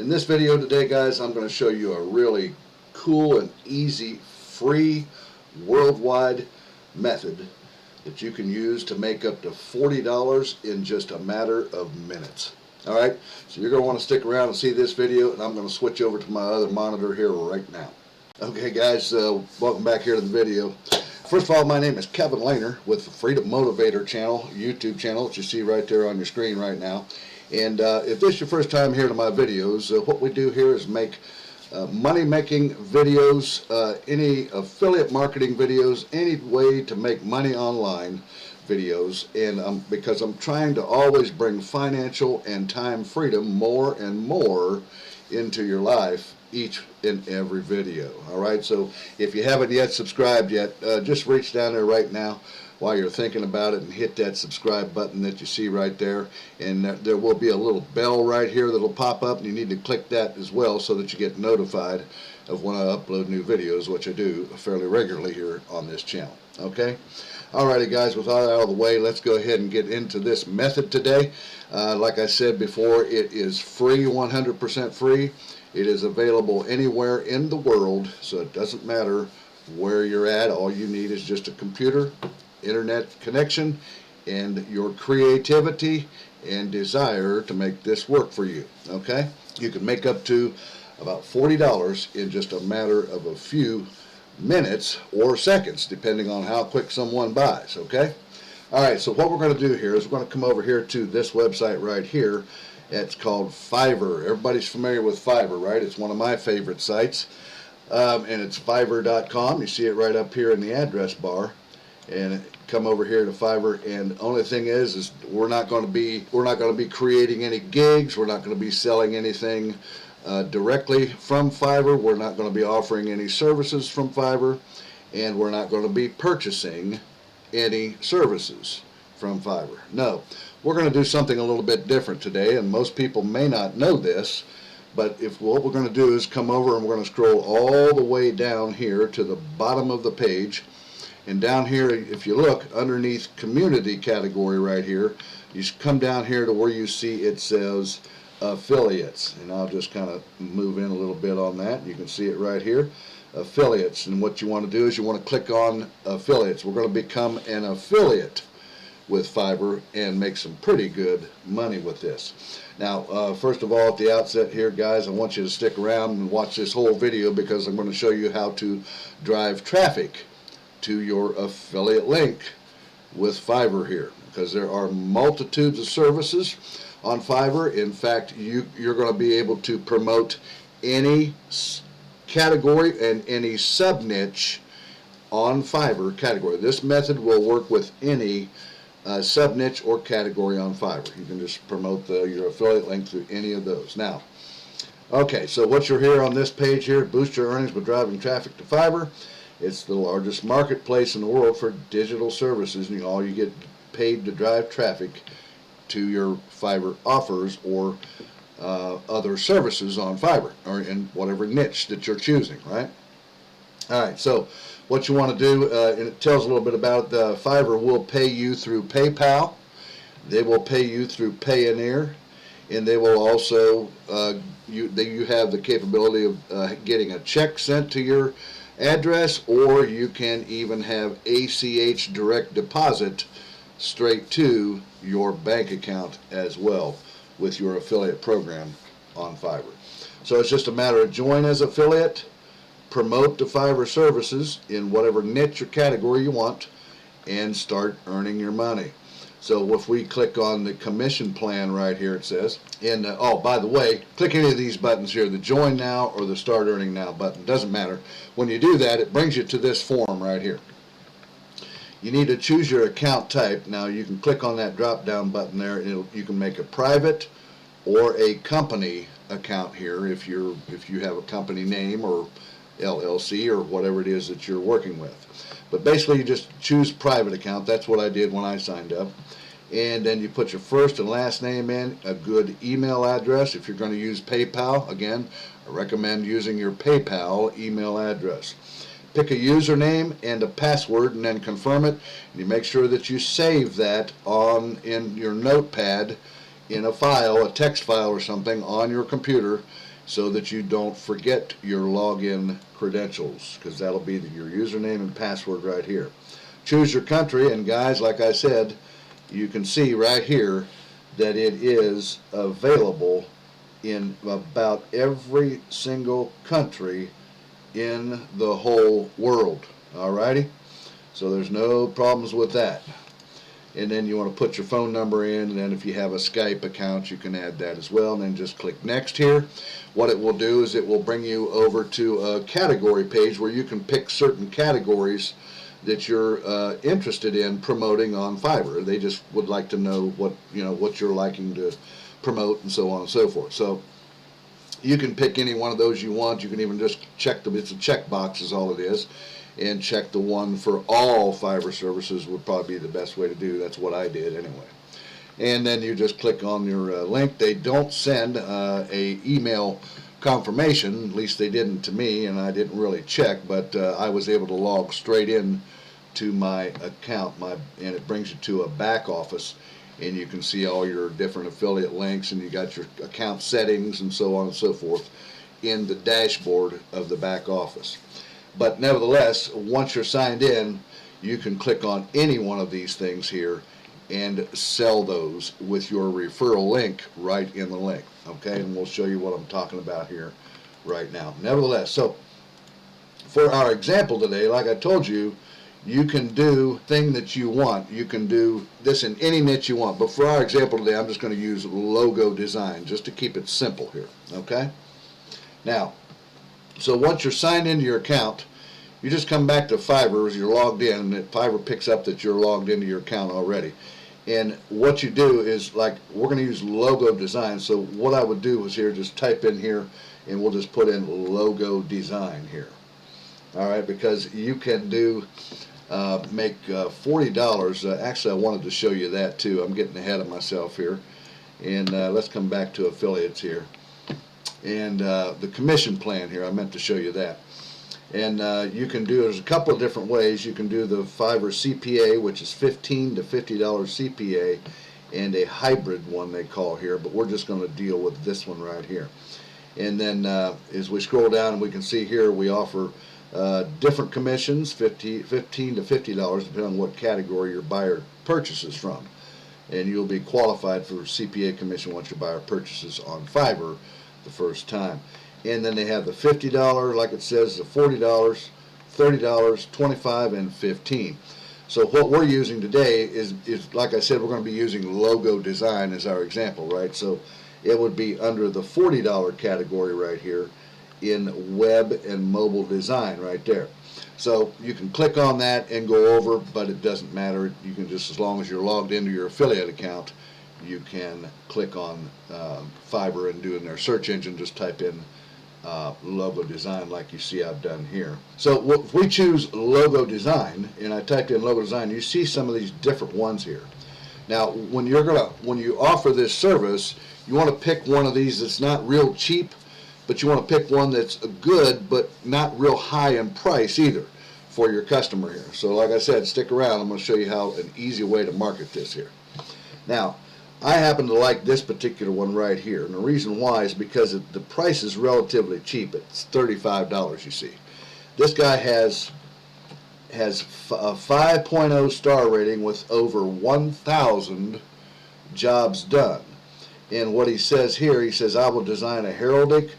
In this video today, guys, I'm going to show you a really cool and easy, free, worldwide method that you can use to make up to $40 in just a matter of minutes. Alright, so you're going to want to stick around and see this video, and I'm going to switch over to my other monitor here right now. Okay guys, welcome back here to the video. First of all, my name is Kevin Lehner with the Freedom Motivator channel, YouTube channel that you see right there on your screen right now. And if this is your first time here to my videos, what we do here is make money-making videos, any affiliate marketing videos, any way to make money online videos. And because I'm trying to always bring financial and time freedom more and more into your life each and every video. Alright, so if you haven't yet subscribed yet, just reach down there right now while you're thinking about it and hit that subscribe button that you see right there, and there will be a little bell right here that'll pop up, and you need to click that as well so that you get notified of when I upload new videos, which I do fairly regularly here on this channel. Okay, alrighty guys, with all that out of the way, let's go ahead and get into this method today. Like I said before, it is free, 100% free. It is available anywhere in the world, so it doesn't matter where you're at. All you need is just a computer, internet connection, and your creativity and desire to make this work for you. Okay, you can make up to about $40 in just a matter of a few minutes or seconds, depending on how quick someone buys. Okay, alright, so what we're going to do here is we're going to come over here to this website right here. It's called Fiverr. Everybody's familiar with Fiverr, right? It's one of my favorite sites, and it's Fiverr.com. You see it right up here in the address bar. And come over here to Fiverr, and the only thing is we're not going to be creating any gigs. We're not going to be selling anything directly from Fiverr. We're not going to be offering any services from Fiverr, and we're not going to be purchasing any services from Fiverr. No, we're going to do something a little bit different today, and most people may not know this, but what we're going to do is come over and we're going to scroll all the way down here to the bottom of the page. And down here, if you look underneath community category right here, you come down here to where you see it says affiliates. And I'll just kind of move in a little bit on that. You can see it right here, affiliates. And what you want to do is you want to click on affiliates. We're going to become an affiliate with Fiverr and make some pretty good money with this. Now, first of all, at the outset here, guys, I want you to stick around and watch this whole video, because I'm going to show you how to drive traffic to your affiliate link with Fiverr here, because there are multitudes of services on Fiverr. In fact, you're going to be able to promote any category and any sub-niche on Fiverr category. This method will work with any sub-niche or category on Fiverr. You can just promote your affiliate link through any of those. Now, okay, so what you're here on this page here, boost your earnings by driving traffic to Fiverr. It's the largest marketplace in the world for digital services, and all you get paid to drive traffic to your Fiverr offers or other services on Fiverr, or in whatever niche that you're choosing, right? Alright, so what you want to do, and it tells a little bit about it, Fiverr will pay you through PayPal, they will pay you through Payoneer, and they will also, you have the capability of getting a check sent to your address, or you can even have ACH direct deposit straight to your bank account as well with your affiliate program on Fiverr. So it's just a matter of join as affiliate, promote the Fiverr services in whatever niche or category you want, and start earning your money. So if we click on the commission plan right here, it says, and oh, by the way, click any of these buttons here, the join now or the start earning now button, doesn't matter. When you do that, it brings you to this form right here. You need to choose your account type. Now you can click on that drop down button there, and you can make a private or a company account here if you have a company name or LLC or whatever it is that you're working with. But basically you just choose private account. That's what I did when I signed up. And then you put your first and last name in, a good email address. If you're going to use PayPal, again, I recommend using your PayPal email address. Pick a username and a password and then confirm it. And you make sure that you save that in your notepad in a file, a text file or something on your computer, so that you don't forget your login credentials, because that'll be your username and password right here. Choose your country, and guys, like I said, you can see right here that it is available in about every single country in the whole world. Alrighty? So there's no problems with that. And then you want to put your phone number in, and then if you have a Skype account, you can add that as well, and then just click next here. What it will do is it will bring you over to a category page where you can pick certain categories that you're interested in promoting on Fiverr. They just would like to know what you're liking to promote, and so on and so forth. So you can pick any one of those you want. You can even just check them. It's a checkbox is all it is, and check the one for all Fiverr services would probably be the best way to do. That's what I did anyway. And then you just click on your link. They don't send a email confirmation, at least they didn't to me, and I didn't really check, but I was able to log straight in to my account, and it brings you to a back office, and you can see all your different affiliate links, and you got your account settings and so on and so forth in the dashboard of the back office. But nevertheless, once you're signed in, you can click on any one of these things here and sell those with your referral link right in the link. Okay, and we'll show you what I'm talking about here right now. Nevertheless, so for our example today, like I told you, you can do thing that you want. You can do this in any niche you want. But for our example today, I'm just going to use logo design just to keep it simple here. Okay? Now, so once you're signed into your account, you just come back to Fiverr as you're logged in, and Fiverr picks up that you're logged into your account already. And what you do is, like, we're going to use logo design. So what I would do is here, just type in here, and we'll just put in logo design here. All right, because you can do make $40. Actually, I wanted to show you that too. I'm getting ahead of myself here. And let's come back to affiliates here. And the commission plan here, I meant to show you that. And you can do, there's a couple of different ways. You can do the Fiverr CPA, which is $15 to $50 CPA, and a hybrid one they call here, but we're just going to deal with this one right here. And then as we scroll down, we can see here we offer different commissions, $15 to $50, depending on what category your buyer purchases from. And you'll be qualified for CPA commission once your buyer purchases on Fiverr the first time. And then they have the $50, like it says, the $40, $30, $25, and $15. So what we're using today is like I said, we're going to be using logo design as our example, right? So it would be under the $40 category right here in web and mobile design right there. So you can click on that and go over, but it doesn't matter. You can just, as long as you're logged into your affiliate account, you can click on Fiverr and do in their search engine, just type in logo design like you see I've done here. So if we choose logo design, and I typed in logo design, you see some of these different ones here. Now when you offer this service, you want to pick one of these that's not real cheap, but you want to pick one that's good but not real high in price either for your customer here. So like I said, stick around. I'm going to show you how an easy way to market this here. Now, I happen to like this particular one right here, and the reason why is because the price is relatively cheap. It's $35, you see. This guy has a 5.0 star rating with over 1,000 jobs done. And what he says here, he says, I will design a heraldic,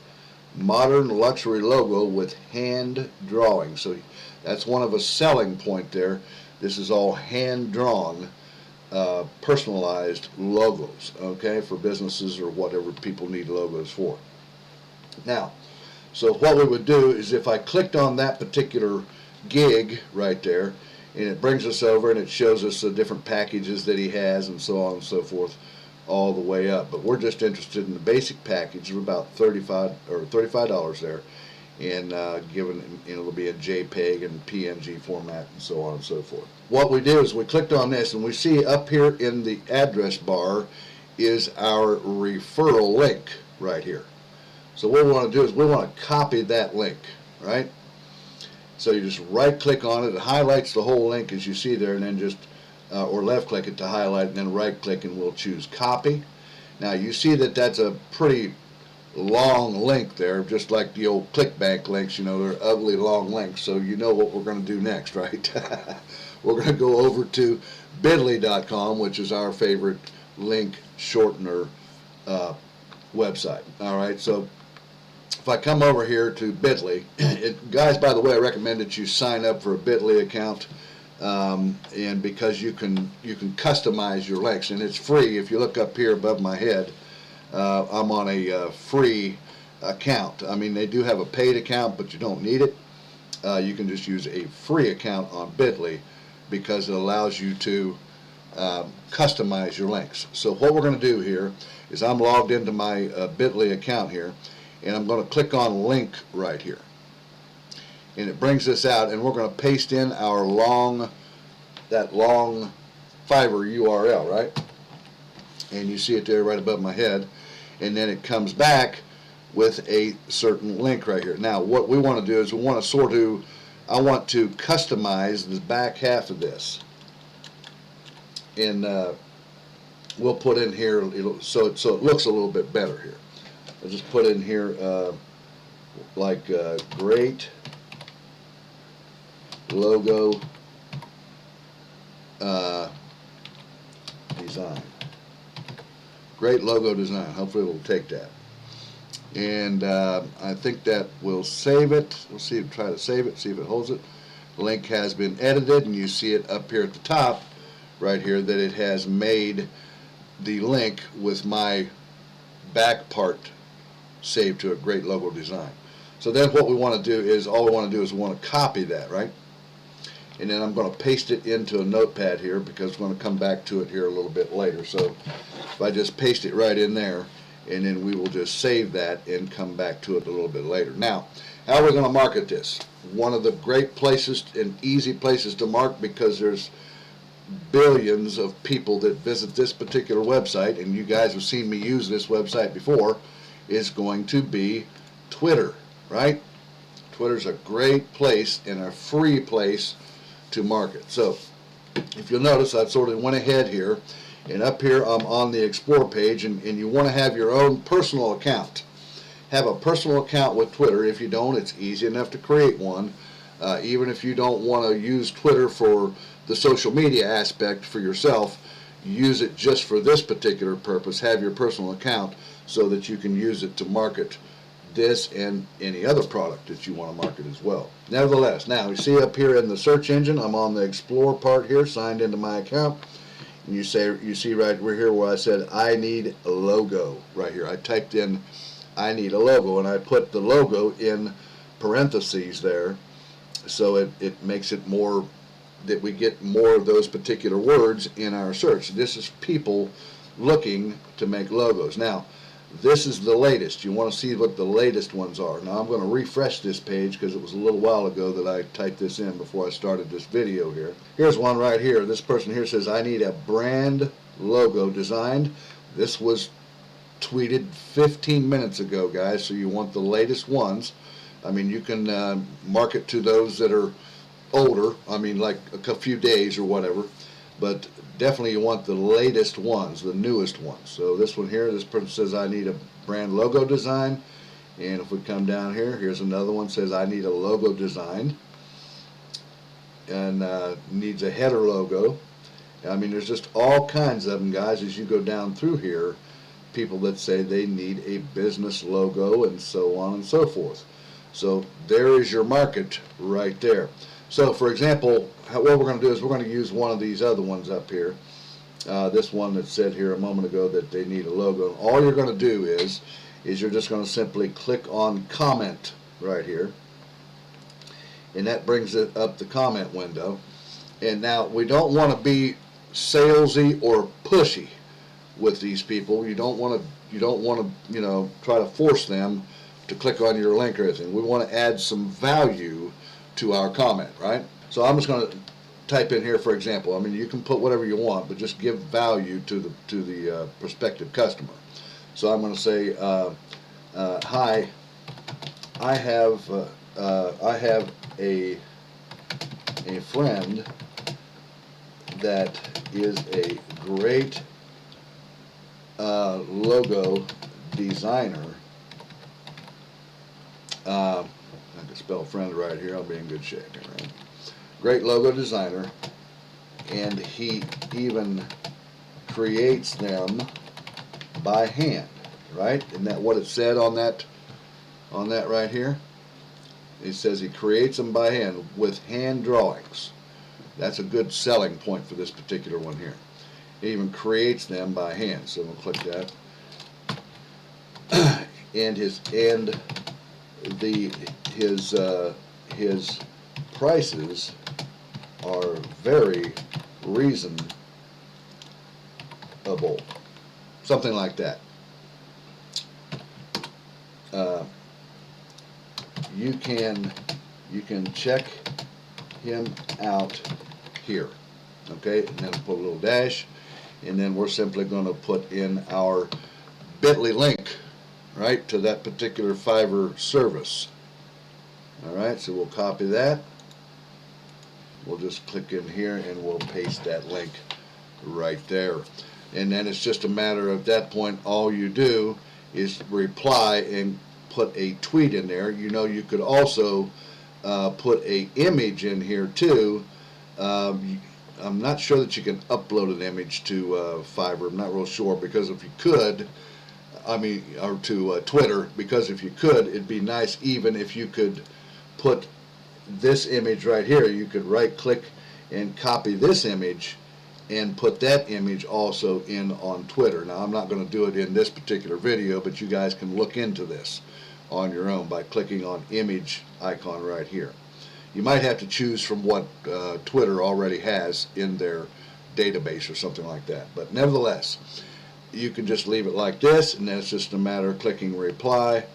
modern luxury logo with hand drawing. So that's one of a selling point there. This is all hand drawn, personalized logos, okay, for businesses or whatever people need logos for. Now, so what we would do is if I clicked on that particular gig right there, and it brings us over and it shows us the different packages that he has and so on and so forth, all the way up. But we're just interested in the basic package of about $35 there, and given, it'll be a JPEG and PNG format and so on and so forth. What we do is we clicked on this, and we see up here in the address bar is our referral link right here. So what we want to do is we want to copy that link, right? So you just right click on it, it highlights the whole link as you see there, and then just or left click it to highlight, and then right click and we'll choose copy. Now you see that that's a pretty long link there, just like the old ClickBank links. You know, they're ugly long links. So you know what we're going to do next, right? We're going to go over to bit.ly.com, which is our favorite link shortener website. All right, so if I come over here to Bitly, guys, by the way, I recommend that you sign up for a Bitly account, and because you can customize your links, and it's free. If you look up here above my head, I'm on a free account. I mean, they do have a paid account, but you don't need it. You can just use a free account on Bitly because it allows you to customize your links. So what we're going to do here is I'm logged into my Bitly account here, and I'm going to click on link right here, and it brings this out, and we're going to paste in our long Fiverr URL, right? And you see it there right above my head, and then it comes back with a certain link right here. Now what we want to do is I want to customize the back half of this, and we'll put in here so it looks a little bit better here. I'll just put in here great logo design. Great logo design. Hopefully it'll take that. And I think that will save it. We'll see, try to save it, see if it holds it. The link has been edited, and you see it up here at the top right here that it has made the link with my back part saved to a great logo design. So then what we want to do is, all we want to do is we want to copy that, right? And then I'm going to paste it into a notepad here because we're going to come back to it here a little bit later. So if I just paste it right in there, and then we will just save that and come back to it a little bit later. Now, how are we going to market this? One of the great places and easy places to market, because there's billions of people that visit this particular website, and you guys have seen me use this website before, is going to be Twitter, right? Twitter's a great place and a free place to market. So if you'll notice, I've sort of went ahead here, and up here I'm on the Explore page, and you want to have your own personal account. Have a personal account with Twitter. If you don't, it's easy enough to create one. Even if you don't want to use Twitter for the social media aspect for yourself, use it just for this particular purpose. Have your personal account so that you can use it to market this and any other product that you want to market as well. Nevertheless, now you see up here in the search engine, I'm on the Explore part here, signed into my account, and you see right here where I said I need a logo right here. I typed in I need a logo, and I put the logo in parentheses there, so it makes it more that we get more of those particular words in our search. This is people looking to make logos. Now, this is the latest. You want to see what the latest ones are. Now, I'm going to refresh this page because it was a little while ago that I typed this in before I started this video here. Here's one right here. This person here says, I need a brand logo designed. This was tweeted 15 minutes ago, guys, so you want the latest ones. I mean, you can market to those that are older, I mean, like a few days or whatever, but definitely you want the latest ones, the newest ones. So this one here, this person says I need a brand logo design, and if we come down here, here's another one says I need a logo design, and needs a header logo. I mean, there's just all kinds of them, guys, as you go down through here. People that say they need a business logo and so on and so forth. So there is your market right there. So for example, what we're going to do is we're going to use one of these other ones up here. This one that said here a moment ago that they need a logo. And all you're going to do is you're just going to simply click on comment right here, and that brings it up the comment window. And now we don't want to be salesy or pushy with these people. You don't want to try to force them to click on your link or anything. We want to add some value to our comment, right? So I'm just going to type in here, for example. I mean, you can put whatever you want, but just give value to the prospective customer. So I'm going to say, hi, I have a friend that is a great logo designer, I can spell friend right here. I'll be in good shape here, right? Great logo designer, and he even creates them by hand, right? Isn't that what it said on that right here? It says he creates them by hand with hand drawings. That's a good selling point for this particular one here. He even creates them by hand. So we'll click that. And his prices are very reasonable. Something like that. You can check him out here. Okay, and then put a little dash, and then we're simply going to put in our bit.ly link, right, to that particular Fiverr service. Alright, so we'll copy that. We'll just click in here and we'll paste that link right there. And then it's just a matter of that point, all you do is reply and put a tweet in there. You know, you could also put a image in here too. I'm not sure that you can upload an image to Fiverr. I'm not real sure, because if you could, or to Twitter, because if you could, it'd be nice even if you could put this image right here. You could right click and copy this image and put that image also in on Twitter. Now, I'm not going to do it in this particular video, but you guys can look into this on your own by clicking on image icon right here. You might have to choose from what Twitter already has in their database or something like that. But nevertheless, you can just leave it like this, and then it's just a matter of clicking reply.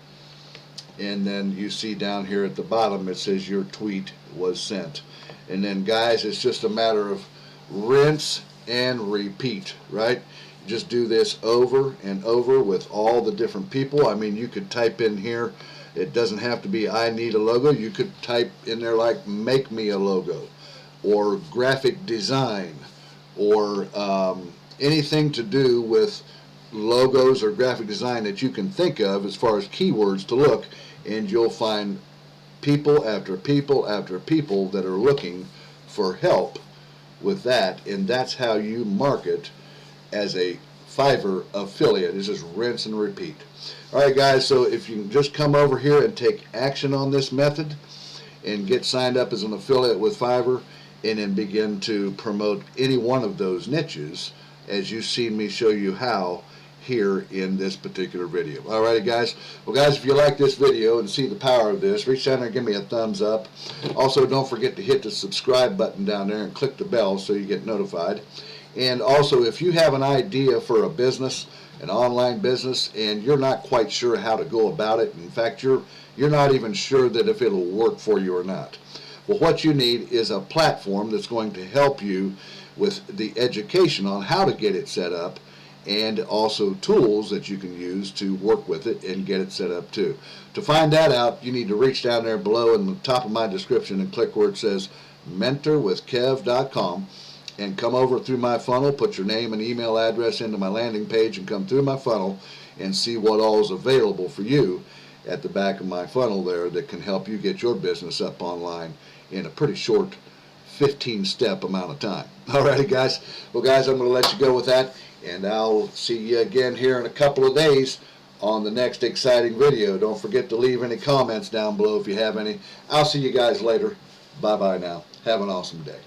And then you see down here at the bottom it says your tweet was sent. And then, guys, it's just a matter of rinse and repeat, right? Just do this over and over with all the different people. I mean, you could type in here, it doesn't have to be I need a logo. You could type in there like make me a logo, or graphic design, or anything to do with logos or graphic design that you can think of as far as keywords to look, and you'll find people after people after people that are looking for help with that. And that's how you market as a Fiverr affiliate, is just rinse and repeat. Alright, guys, so if you can just come over here and take action on this method and get signed up as an affiliate with Fiverr, and then begin to promote any one of those niches as you've seen me show you how here in this particular video. Alrighty, guys. Well, guys, if you like this video and see the power of this, reach down there and give me a thumbs up. Also, don't forget to hit the subscribe button down there and click the bell so you get notified. And also, if you have an idea for a business, an online business, and you're not quite sure how to go about it, in fact, you're not even sure that if it'll work for you or not, well, what you need is a platform that's going to help you with the education on how to get it set up, and also tools that you can use to work with it and get it set up too. To find that out, you need to reach down there below in the top of my description and click where it says mentorwithkev.com, and come over through my funnel, put your name and email address into my landing page, and come through my funnel and see what all is available for you at the back of my funnel there that can help you get your business up online in a pretty short 15-step amount of time. Alrighty, guys. Well, guys, I'm going to let you go with that, and I'll see you again here in a couple of days on the next exciting video. Don't forget to leave any comments down below if you have any. I'll see you guys later. Bye-bye now. Have an awesome day.